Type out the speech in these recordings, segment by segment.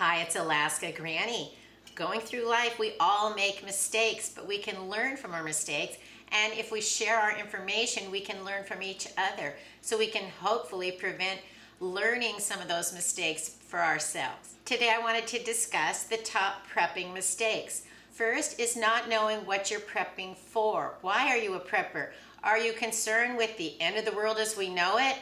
Hi, it's Alaska Granny. Going through life, we all make mistakes, but we can learn from our mistakes. And if we share our information, we can learn from each other. So we can hopefully prevent learning some of those mistakes for ourselves. Today, I wanted to discuss the top prepping mistakes. First is not knowing what you're prepping for. Why are you a prepper? Are you concerned with the end of the world as we know it?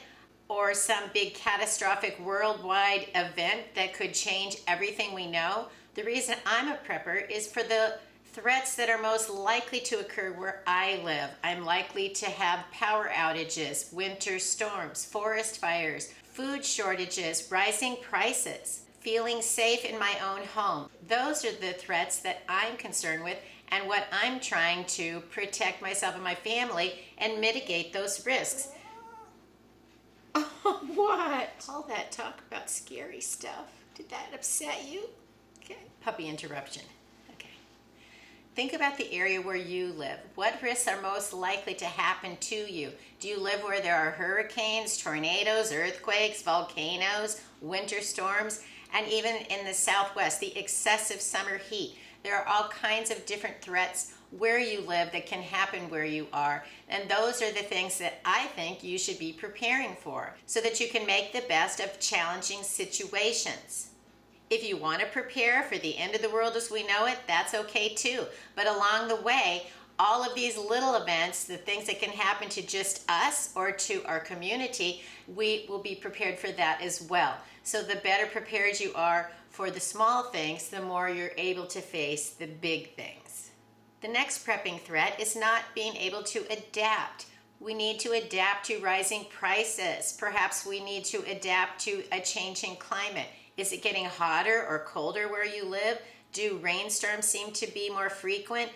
Or some big catastrophic worldwide event that could change everything we know? The reason I'm a prepper is for the threats that are most likely to occur where I live. I'm likely to have power outages, winter storms, forest fires, food shortages, rising prices, feeling safe in my own home. Those are the threats that I'm concerned with and what I'm trying to protect myself and my family and mitigate those risks. Oh, what? All that talk about scary stuff. Did that upset you? Okay. Puppy interruption. Okay. Think about the area where you live. What risks are most likely to happen to you? Do you live where there are hurricanes, tornadoes, earthquakes, volcanoes, winter storms, and even in the Southwest, the excessive summer heat? There are all kinds of different threats where you live that can happen where you are. And those are the things that I think you should be preparing for so that you can make the best of challenging situations. If you want to prepare for the end of the world as we know it, that's okay too. But along the way, all of these little events, the things that can happen to just us or to our community, we will be prepared for that as well. So the better prepared you are for the small things, the more you're able to face the big things. The next prepping threat is not being able to adapt. We need to adapt to rising prices. Perhaps we need to adapt to a changing climate. Is it getting hotter or colder where you live? Do rainstorms seem to be more frequent?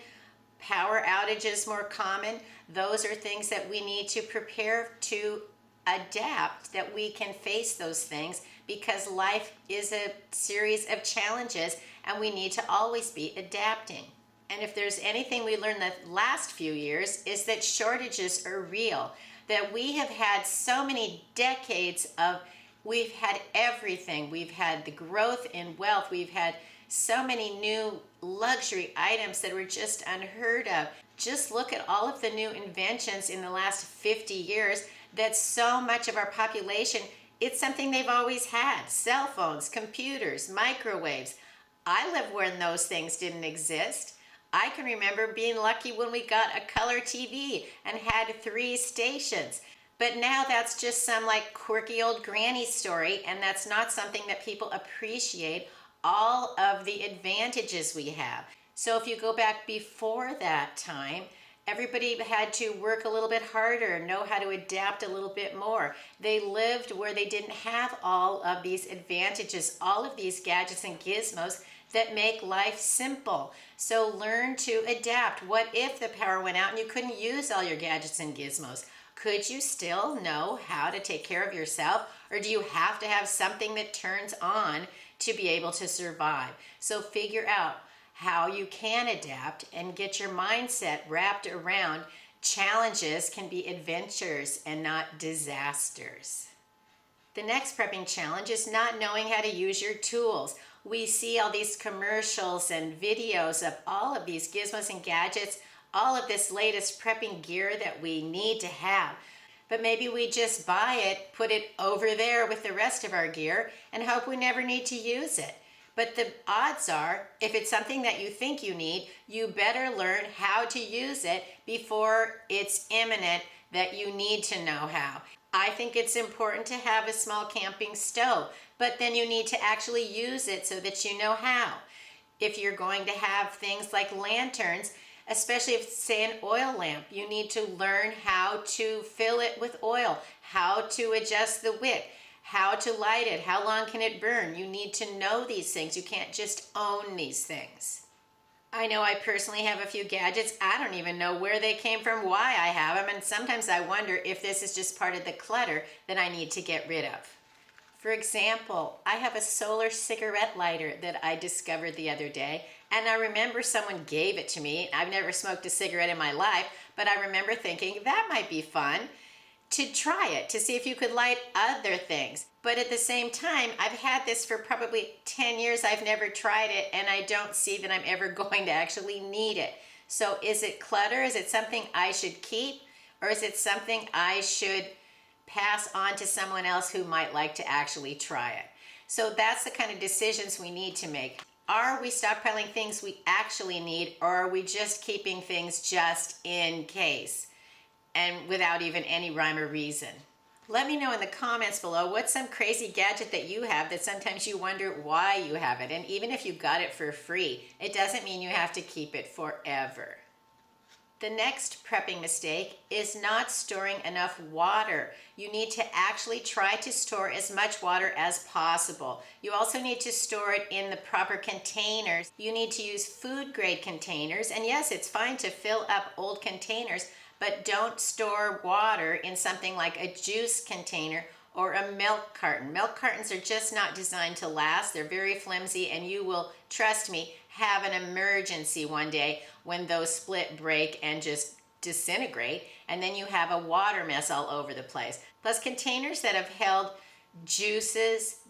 Power outages more common? Those are things that we need to prepare to adapt, that we can face those things, because life is a series of challenges and we need to always be adapting. And if there's anything we learned the last few years, is that shortages are real, that we have had so many decades of, we've had everything. We've had the growth in wealth. We've had so many new luxury items that were just unheard of. Just look at all of the new inventions in the last 50 years that so much of our population, it's something they've always had. Cell phones, computers, microwaves. I lived when those things didn't exist. I can remember being lucky when we got a color TV and had 3 stations. But now that's just some like quirky old granny story, and that's not something that people appreciate all of the advantages we have. So if you go back before that time, everybody had to work a little bit harder, know how to adapt a little bit more. They lived where they didn't have all of these advantages, all of these gadgets and gizmos that make life simple. So learn to adapt. What if the power went out and you couldn't use all your gadgets and gizmos? Could you still know how to take care of yourself? Or do you have to have something that turns on to be able to survive? So figure out how you can adapt and get your mindset wrapped around challenges can be adventures and not disasters. The next prepping challenge is not knowing how to use your tools. We see all these commercials and videos of all of these gizmos and gadgets, all of this latest prepping gear that we need to have. But maybe we just buy it, put it over there with the rest of our gear, and hope we never need to use it. But the odds are, if it's something that you think you need, you better learn how to use it before it's imminent that you need to know how. I think it's important to have a small camping stove, but then you need to actually use it so that you know how. If you're going to have things like lanterns, especially if, say, an oil lamp, you need to learn how to fill it with oil, how to adjust the wick, how to light it, how long can it burn. You need to know these things. You can't just own these things. I know I personally have a few gadgets. I don't even know where they came from, why I have them, and sometimes I wonder if this is just part of the clutter that I need to get rid of. For example, I have a solar cigarette lighter that I discovered the other day, and I remember someone gave it to me. I've never smoked a cigarette in my life, but I remember thinking that might be fun to try it, to see if you could light other things. But at the same time, I've had this for probably 10 years. I've never tried it, and I don't see that I'm ever going to actually need it. So is it clutter? Is it something I should keep? Or is it something I should pass on to someone else who might like to actually try it? So that's the kind of decisions we need to make. Are we stockpiling things we actually need, or are we just keeping things just in case and without even any rhyme or reason? Let me know in the comments below what's some crazy gadget that you have that sometimes you wonder why you have it. And even if you got it for free, it doesn't mean you have to keep it forever. The next prepping mistake is not storing enough water. You need to actually try to store as much water as possible. You also need to store it in the proper containers. You need to use food grade containers. And yes, it's fine to fill up old containers, but don't store water in something like a juice container or a milk carton. Milk cartons are just not designed to last. They're very flimsy, and you will, trust me, have an emergency one day when those split, break, and just disintegrate, and then you have a water mess all over the place. Plus, containers that have held juices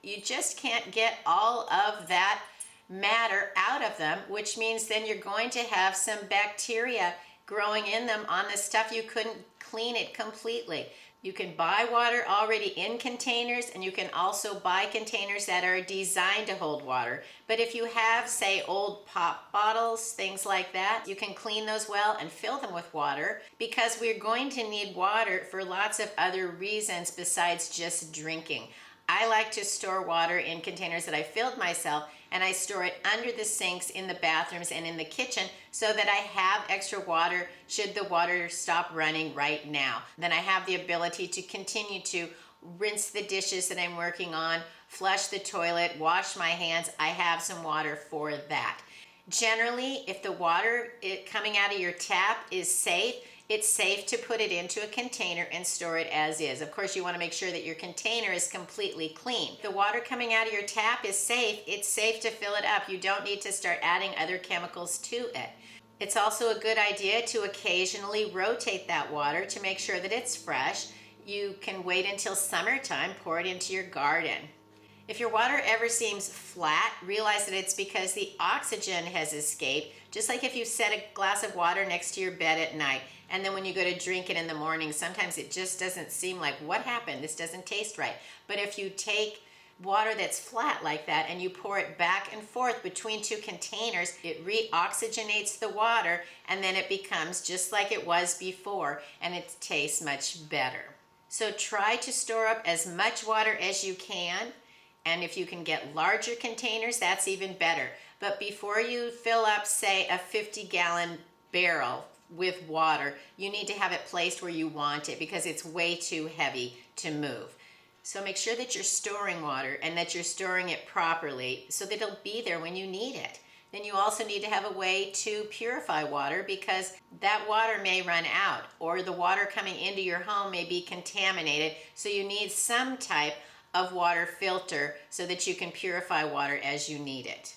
you just can't get all of that matter out of them, which means then you're going to have some bacteria growing in them on the stuff. You couldn't clean it completely. You can buy water already in containers, and you can also buy containers that are designed to hold water. But if you have, say, old pop bottles, things like that, you can clean those well and fill them with water, because we're going to need water for lots of other reasons besides just drinking. I like to store water in containers that I filled myself, and I store it under the sinks in the bathrooms and in the kitchen so that I have extra water should the water stop running right now. Then I have the ability to continue to rinse the dishes that I'm working on, flush the toilet, wash my hands. I have some water for that. Generally, if the water coming out of your tap is safe, it's safe to put it into a container and store it as is. Of course, you want to make sure that your container is completely clean. If the water coming out of your tap is safe, it's safe to fill it up. You don't need to start adding other chemicals to it. It's also a good idea to occasionally rotate that water to make sure that it's fresh. You can wait until summertime, pour it into your garden. If your water ever seems flat, realize that it's because the oxygen has escaped, just like if you set a glass of water next to your bed at night, and then when you go to drink it in the morning, sometimes it just doesn't seem like, what happened? This doesn't taste right. But if you take water that's flat like that and you pour it back and forth between two containers, it re-oxygenates the water, and then it becomes just like it was before, and it tastes much better. So try to store up as much water as you can. And if you can get larger containers, that's even better. But before you fill up, say, a 50-gallon barrel with water, you need to have it placed where you want it, because it's way too heavy to move. So make sure that you're storing water and that you're storing it properly so that it'll be there when you need it. Then you also need to have a way to purify water, because that water may run out, or the water coming into your home may be contaminated. So you need some type of water filter so that you can purify water as you need it.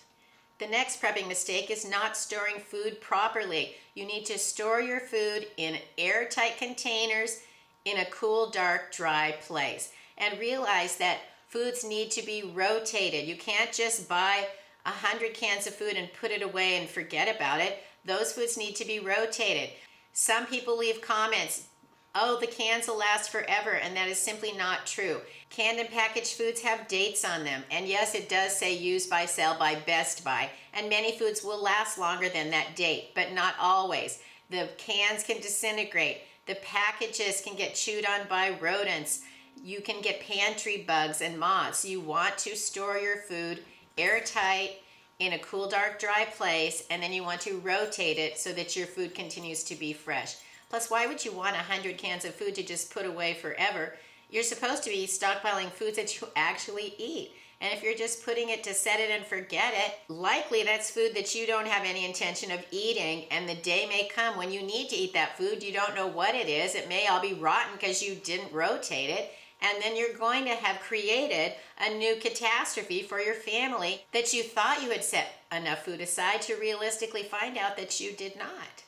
The next prepping mistake is not storing food properly. You need to store your food in airtight containers in a cool, dark, dry place. And realize that foods need to be rotated. You can't just buy 100 cans of food and put it away and forget about it. Those foods need to be rotated. Some people leave comments, oh, the cans will last forever, and that is simply not true. Canned and packaged foods have dates on them, and yes, it does say use by, sell by, best by, and many foods will last longer than that date, but not always. The cans can disintegrate. The packages can get chewed on by rodents. You can get pantry bugs and moths. You want to store your food airtight in a cool, dark, dry place, and then you want to rotate it so that your food continues to be fresh. Plus, why would you want 100 cans of food to just put away forever? You're supposed to be stockpiling foods that you actually eat. And if you're just putting it to set it and forget it, likely that's food that you don't have any intention of eating, and the day may come when you need to eat that food. You don't know what it is. It may all be rotten because you didn't rotate it. And then you're going to have created a new catastrophe for your family that you thought you had set enough food aside to realistically find out that you did not.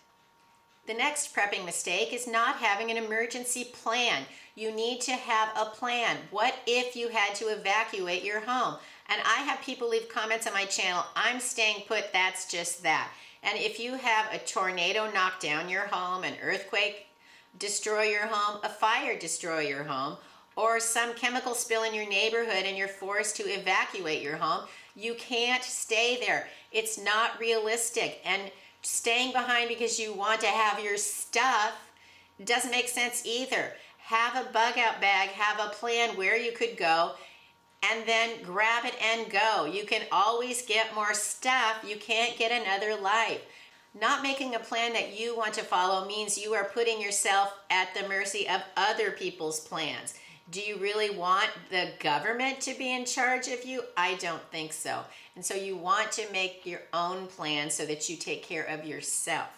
The next prepping mistake is not having an emergency plan. You need to have a plan. What if you had to evacuate your home? And I have people leave comments on my channel, I'm staying put, that's just that. And if you have a tornado knock down your home, an earthquake destroy your home, a fire destroy your home, or some chemical spill in your neighborhood and you're forced to evacuate your home, you can't stay there. It's not realistic. And staying behind because you want to have your stuff doesn't make sense either. Have a bug out bag, have a plan where you could go, and then grab it and go. You can always get more stuff. You can't get another life. Not making a plan that you want to follow means you are putting yourself at the mercy of other people's plans. Do you really want the government to be in charge of you? I don't think so. And so you want to make your own plan so that you take care of yourself.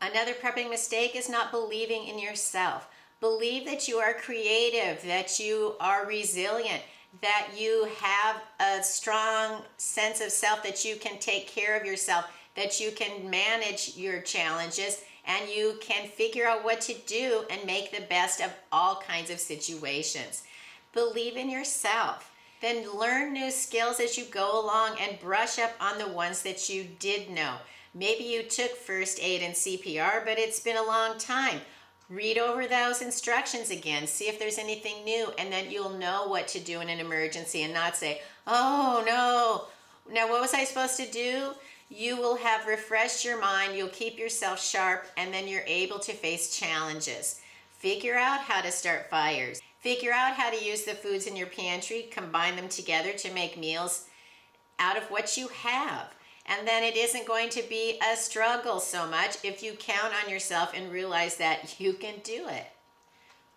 Another prepping mistake is not believing in yourself. Believe that you are creative, that you are resilient, that you have a strong sense of self, that you can take care of yourself, that you can manage your challenges, and you can figure out what to do and make the best of all kinds of situations. Believe in yourself. Then learn new skills as you go along and brush up on the ones that you did know. Maybe you took first aid and CPR, but it's been a long time. Read over those instructions again, see if there's anything new, and then you'll know what to do in an emergency and not say, oh no, now what was I supposed to do? You will have refreshed your mind, you'll keep yourself sharp, and then you're able to face challenges. Figure out how to start fires. Figure out how to use the foods in your pantry, combine them together to make meals out of what you have. And then it isn't going to be a struggle so much if you count on yourself and realize that you can do it.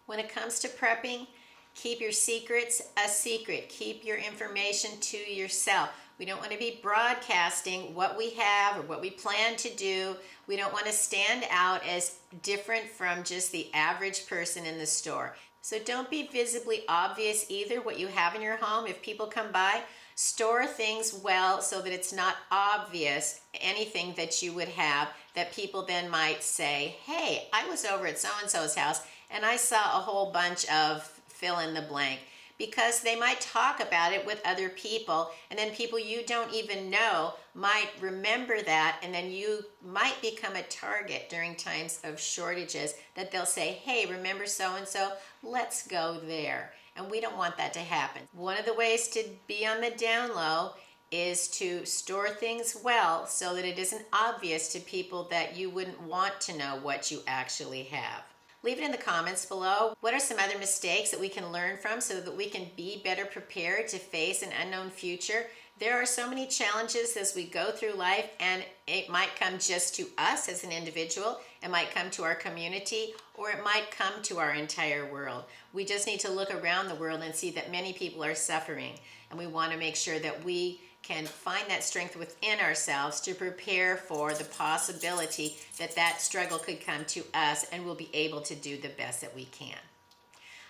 When it comes to prepping, keep your secrets a secret. Keep your information to yourself. We don't want to be broadcasting what we have or what we plan to do. We don't want to stand out as different from just the average person in the store. So don't be visibly obvious either what you have in your home. If people come by, store things well so that it's not obvious anything that you would have that people then might say, hey, I was over at so-and-so's house and I saw a whole bunch of fill in the blank, because they might talk about it with other people, and then people you don't even know might remember that, and then you might become a target during times of shortages that they'll say, hey, remember so-and-so? Let's go there. And we don't want that to happen. One of the ways to be on the down low is to store things well so that it isn't obvious to people that you wouldn't want to know what you actually have. Leave it in the comments below. What are some other mistakes that we can learn from so that we can be better prepared to face an unknown future? There are so many challenges as we go through life, and it might come just to us as an individual, it might come to our community, or it might come to our entire world. We just need to look around the world and see that many people are suffering, and we want to make sure that we can find that strength within ourselves to prepare for the possibility that that struggle could come to us, and we'll be able to do the best that we can.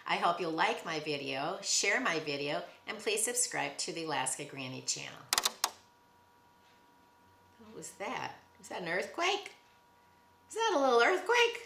I hope you'll like my video, share my video, and please subscribe to the Alaska Granny channel. What was that? Was that an earthquake? Is that a little earthquake?